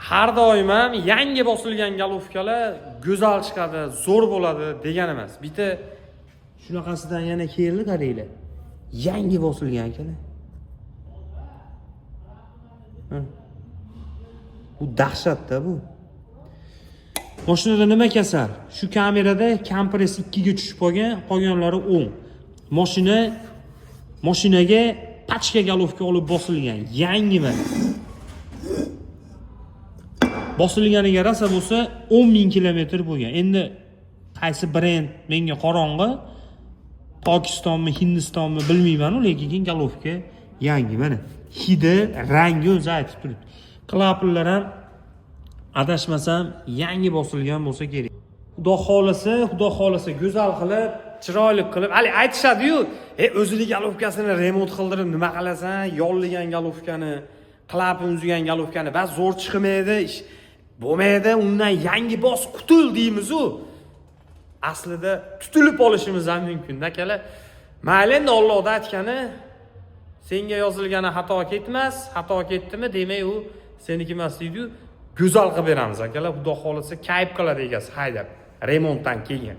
har doim ham yangi bosilgan galovkalar go'zal chiqadi, zo'r bo'ladi degan emas. Bitta shunaqasidan yana keldi qaranglar. Yangi bosilgan akalar. Bu dahshatda bu. Mashinada nima kasal? Shu kamerada kompress 2 ga tushib qolganlari o'ng. Mashinaga pachka galovka olib bosilgan, yangi mana. Bosilganiga rosa bo'lsa 10,000 kilometr bo'lgan. Endi qaysi brend menga qorong'i, Pokistonmi, Hindistonmi bilmayman-ku, lekin galovka yangi mana. Hidi, rangi o'zi aytib turibdi. Klapanlar ham adashmasam yangi bosilgan bo'lsa kerak. Xudo xolasa go'zal qilib, chiroyli qilib, hali aytishadi-yu, o'zining galovkasini remont qildirib nima qilasan, yolligan galovkani, klapan uzgan galovkani bas zo'r chiqmaydi, ish bo'lmaydi, undan yangi bos qutul deymiz-u. Aslida tutilib olishimiz ham mumkin, akalar. Mayli, endi Allohda aytgani, senga yozilgani xato ketmas, xato ketdimi, demak u seniki emas deydi-yu. Go'zal qilib beramiz akalar. Xudo xolasa kayf qiladi egasi haydab remontdan keyin.